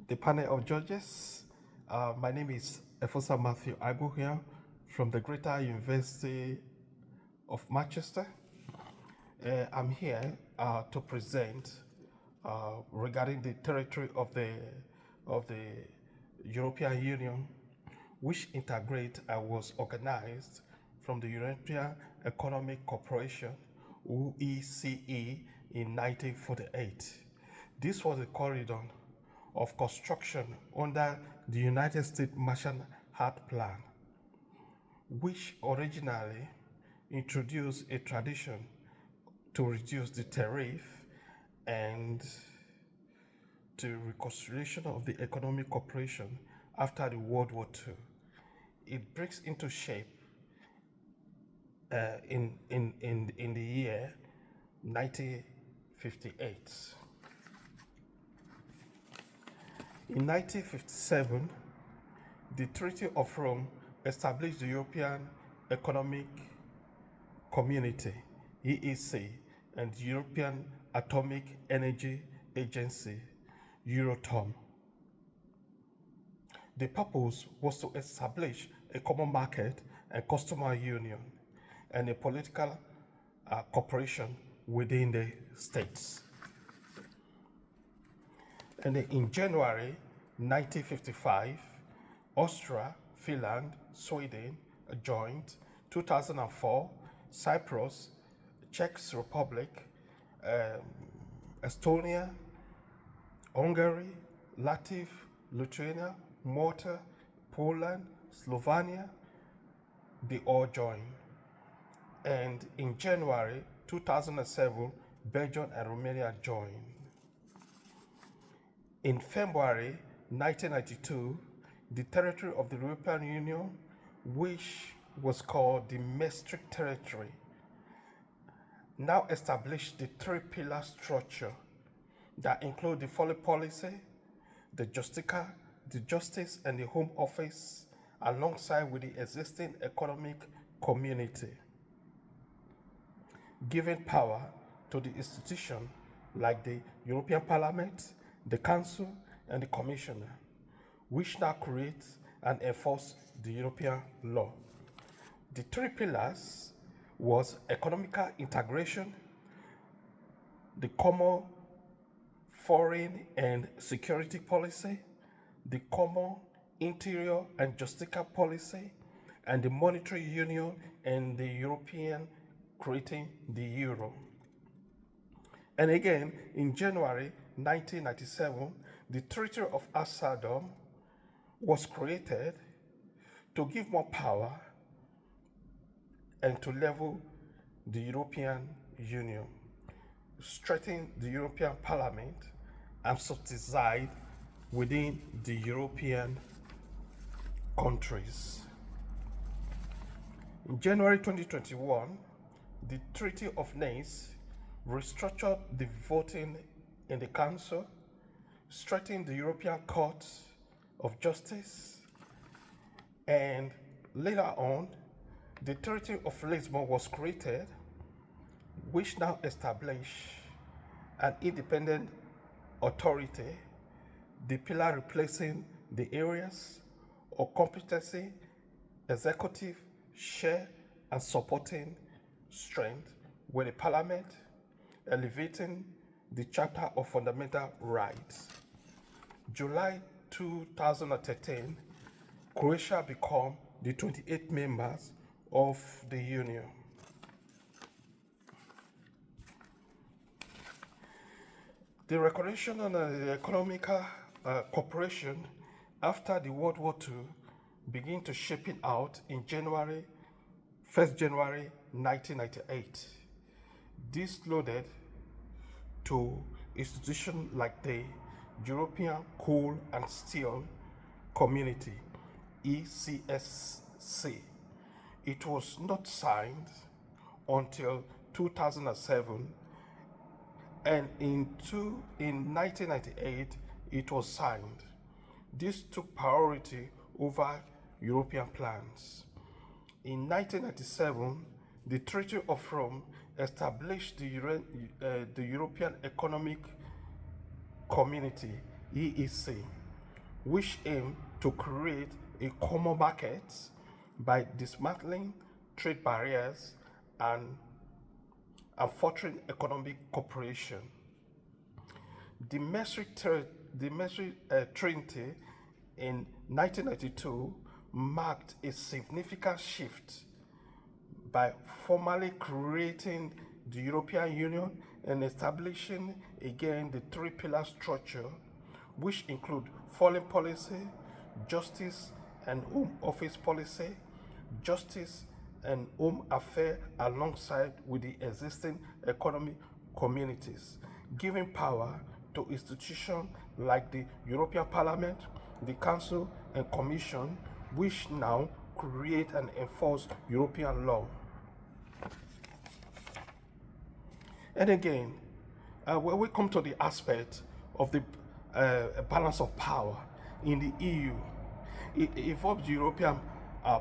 the panel of judges. My name is Efosa Matthew Aguhia from the Greater University of Manchester. I'm here to present regarding the territory of the European Union, which integrate and was organized from the European Economic Cooperation (OECE) in 1948. This was a corridor of construction under the United States Marshall Art Plan, which originally introduced a tradition to reduce the tariff and to reconciliation of the economic cooperation after the World War II. It breaks into shape in the year 1958. In 1957, the Treaty of Rome established the European Economic Community (EEC) and the European Atomic Energy Agency (Euratom). The purpose was to establish a common market and customer union and a political cooperation within the states. And in January 1955, Austria, Finland, Sweden joined. 2004, Cyprus, Czech Republic, Estonia, Hungary, Latvia, Lithuania, Malta, Poland, Slovenia, they all joined. And in January 2007, Belgium and Romania joined. In February 1992, the territory of the European Union, which was called the Maastricht Territory, now established the three-pillar structure that include the foreign policy, the Justica, the Justice, and the Home Office, alongside with the existing economic community, giving power to the institution like the European Parliament, the Council, and the Commissioner, which now create and enforce the European law. The three pillars was economical integration, the common foreign and security policy, the common interior and justicia policy, and the monetary union and the European creating the euro. And again, in January 1997, the Treaty of Amsterdam was created to give more power and to level the European Union, strengthen the European Parliament, and subsidize within the European countries. In January 2021, the Treaty of Nice restructured the voting in the Council, strengthened the European Court of Justice, and later on, the Treaty of Lisbon was created, which now established an independent authority, the pillar replacing the areas of competency, executive, share, and supporting strength with the Parliament, elevating the Charter of Fundamental Rights. July 2013, Croatia became the 28th members of the Union. The recognition of the economic cooperation after the World War II began to shaping out in 1st January 1998. This led to institutions like the European Coal and Steel Community, ECSC. It was not signed until 2007, and in 1998 it was signed. This took priority over European plans. In 1997, the Treaty of Rome established the European Economic Community (EEC), which aim to create a common market by dismantling trade barriers and fostering economic cooperation. The Maastricht Treaty in 1992 marked a significant shift by formally creating the European Union and establishing again the three-pillar structure, which include foreign policy, justice and home office policy, justice and home affairs alongside with the existing economic communities, giving power to institutions like the European Parliament, the Council and Commission, which now create and enforce European law. And again, when we come to the aspect of the balance of power in the EU, it involves the European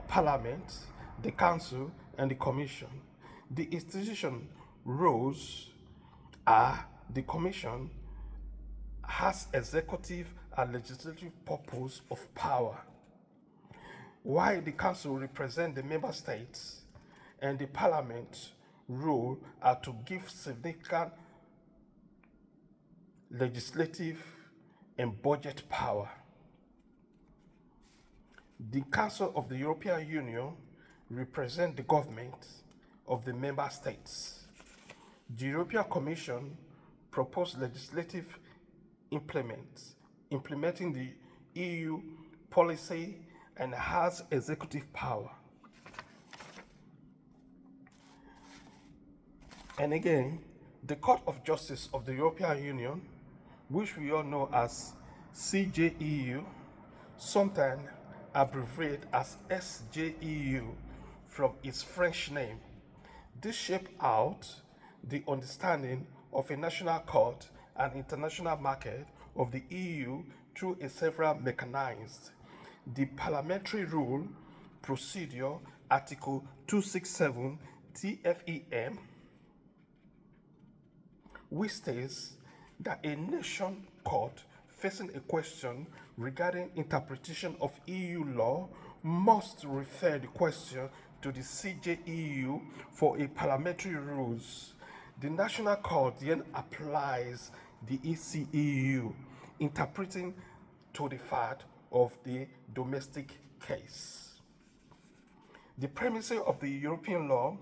Parliament, the Council, and the Commission. The institution roles are the Commission has executive and legislative purpose of power, while the Council represents the member states and the Parliament role are to give significant legislative and budget power. The Council of the European Union represents the government of the member states. The European Commission proposes legislative implementing the EU policy and has executive power. And again, the Court of Justice of the European Union, which we all know as CJEU, sometimes abbreviated as SJEU from its French name. This shaped out the understanding of a national court and international market of the EU through a several mechanisms. The parliamentary rule procedure, Article 267 TFEM, which states that a nation court facing a question regarding interpretation of EU law must refer the question to the CJEU for a parliamentary rules. The national court then applies the ECEU, interpreting to the fact of the domestic case. The premise of the European law,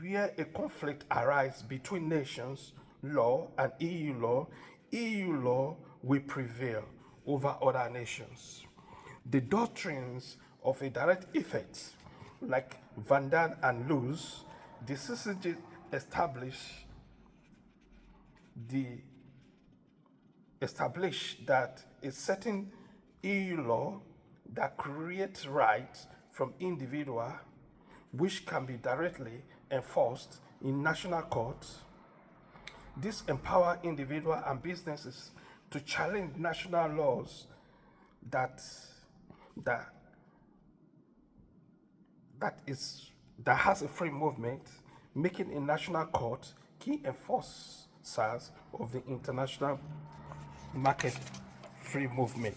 where a conflict arises between nations' law and EU law will prevail over other nations. The doctrines of a direct effect, like Van Daan and Luce, the CCJ established that a certain EU law that creates rights from individual which can be directly enforced in national courts. This empower individuals and businesses to challenge national laws that has a free movement, making a national court key enforcers of the international market free movement.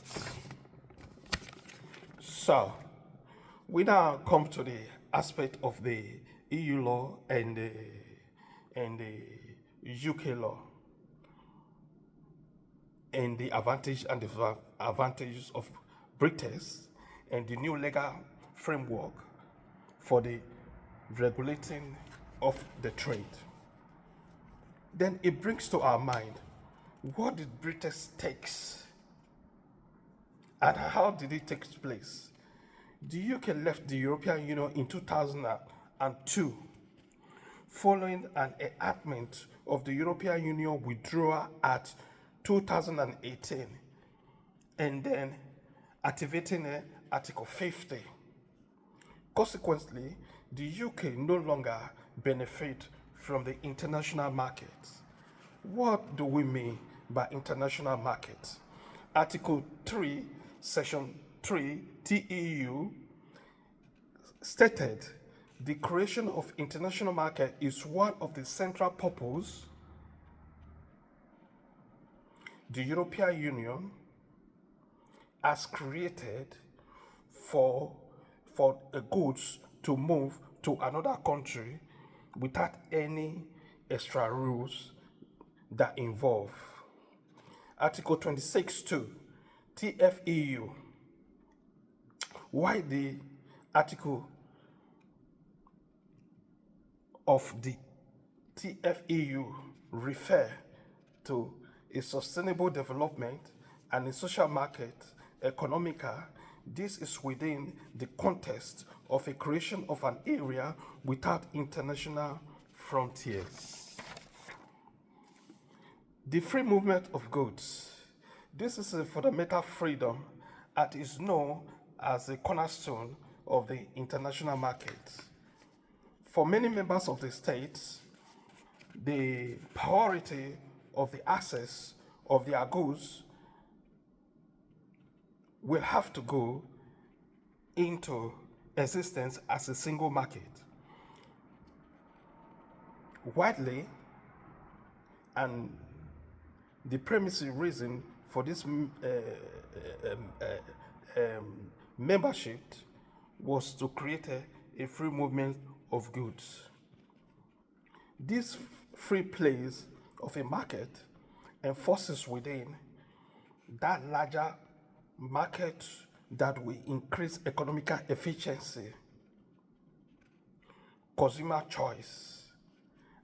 So, we now come to the aspect of the EU law and the UK law, and the advantage and disadvantages of Brexit and the new legal framework for the regulating of the trade. Then it brings to our mind, what did Brexit take and how did it take place? The UK left the European Union in 2002 following an enactment of the European Union Withdrawal Act 2018 and then activating Article 50. Consequently, the UK no longer benefit from the international market. What do we mean by international market? Article 3, Section 3 TEU stated the creation of international market is one of the central purposes the European Union as created for goods to move to another country without any extra rules that involve. Article 26.2 TFEU. Why the article of the TFEU refer to a sustainable development and a social market economical? This is within the context of a creation of an area without international frontiers. The free movement of goods. This is a fundamental freedom that is known as a cornerstone of the international market. For many members of the states, the priority of the access of their goods will have to go into existence as a single market. Widely, and the primary reason for this membership was to create a free movement of goods. This free place of a market enforces within that larger market that will increase economical efficiency, consumer choice,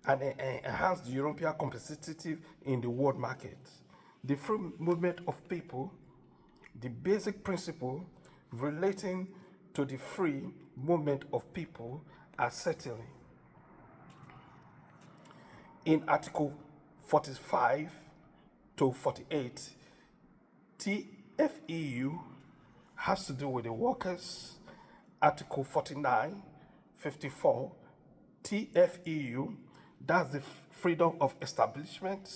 and enhance the European competitive in the world market. The free movement of people, the basic principle relating to the free movement of people are certainly in Article 45 to 48. TFEU has to do with the workers. Article 49, 54, TFEU, that's the freedom of establishment.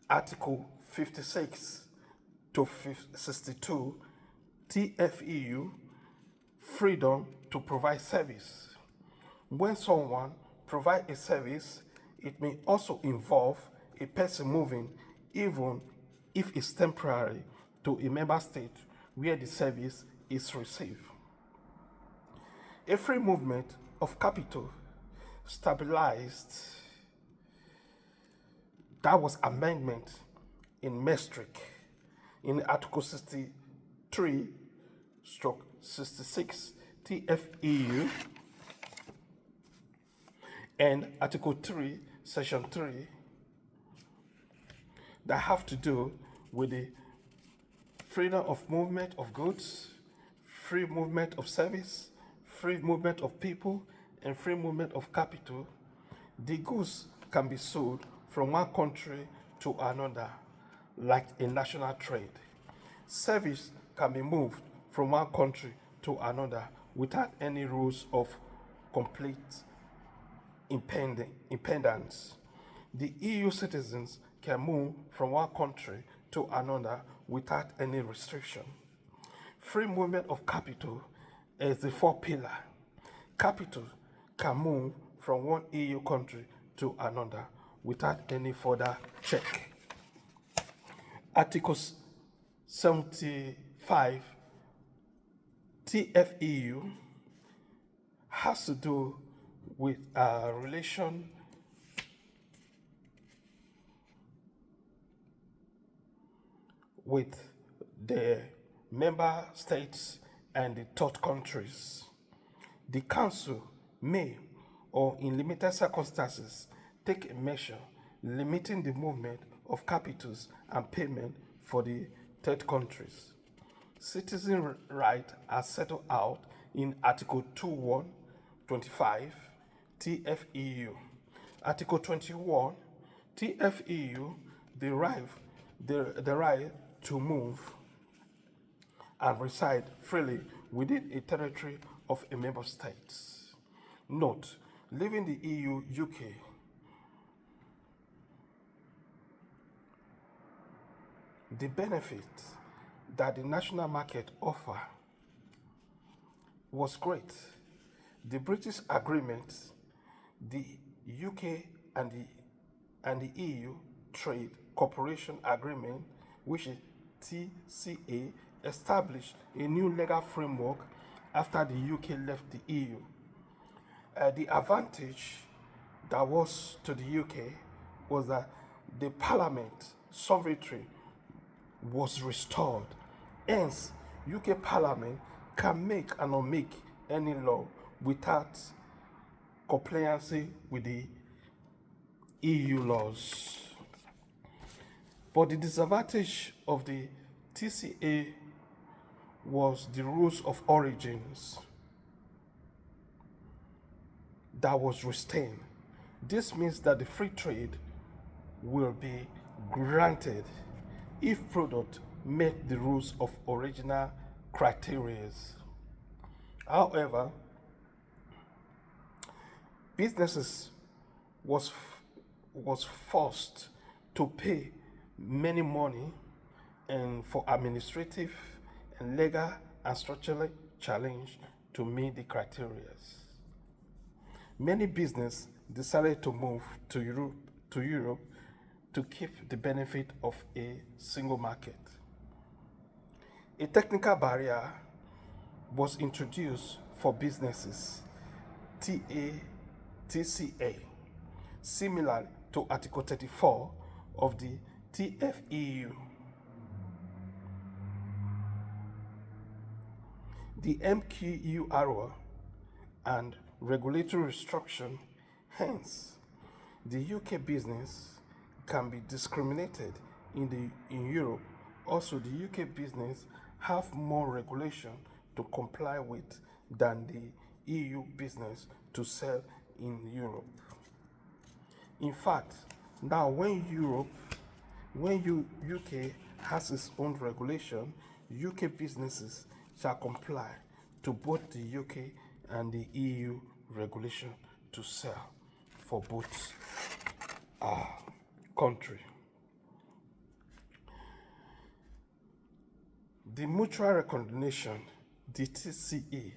Article 56 to 62, TFEU, freedom to provide service. When someone provides a service, it may also involve a person moving, even if it's temporary, to a member state where the service is received. A free movement of capital stabilized. That was amendment in Maastricht in Article 63 stroke 66 TFEU and Article 3 Section 3 that have to do with the freedom of movement of goods, free movement of service, free movement of people, and free movement of capital. The goods can be sold from one country to another, like a national trade. Service can be moved from one country to another without any rules of complete independence. The EU citizens can move from one country to another without any restriction. Free movement of capital is the fourth pillar. Capital can move from one EU country to another without any further check. Article 75 TFEU has to do with relation with the member states and the third countries. The Council may, or in limited circumstances, take a measure limiting the movement of capitals and payment for the third countries. Citizen rights are set out in Article 2125 TFEU. Article 21 TFEU derive the right to move and reside freely within a territory of a member state. Note, leaving the EU, UK, the benefit that the national market offer was great. The British agreement, the UK and the EU Trade Cooperation Agreement, which is TCA, established a new legal framework after the UK left the EU. The advantage that was to the UK was that the parliament sovereignty was restored. Hence, UK Parliament can make and unmake any law without compliance with the EU laws. But the disadvantage of the TCA was the rules of origins that was retained. This means that the free trade will be granted if product met the rules of original criteria. However, businesses was forced to pay many money and for administrative and legal and structural challenge to meet the criteria. Many businesses decided to move to Europe to keep the benefit of a single market. A technical barrier was introduced for businesses, TCA, similar to Article 34 of the TFEU. The MQURO and regulatory restriction, hence, the UK business can be discriminated in Europe. Also, the UK business have more regulation to comply with than the EU business to sell in Europe. In fact, now when UK has its own regulation, UK businesses shall comply to both the UK and the EU regulation to sell for both country. The mutual recognition, the TCA,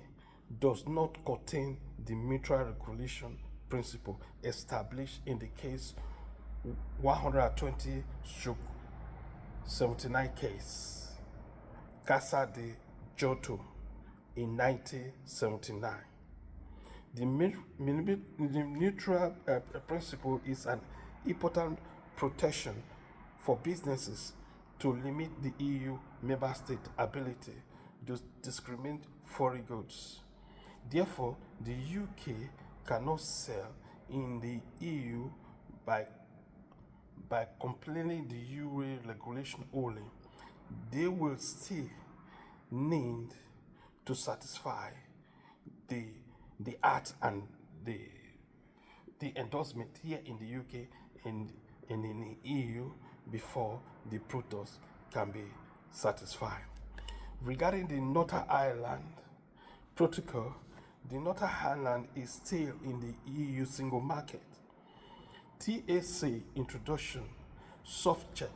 does not contain the mutual recognition principle established in the case 120/79 case, Casa de Giotto in 1979. The mutual principle is an important protection for businesses to limit the EU member state ability to discriminate foreign goods. Therefore, the UK cannot sell in the EU by complying the EU regulation only. They will still need to satisfy the act and the endorsement here in the UK and in the EU before the products can be satisfied. Regarding the Northern Ireland Protocol, the Northern Ireland is still in the EU single market. TAC introduction soft check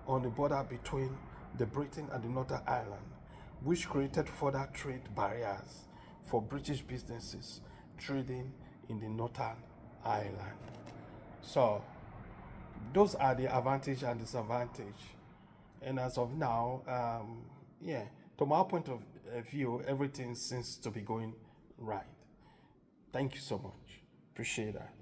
on the border between the Britain and the Northern Ireland, which created further trade barriers for British businesses trading in the Northern Ireland. So those are the advantage and disadvantage. And as of now, to my point of view, everything seems to be going right. Thank you so much. Appreciate that.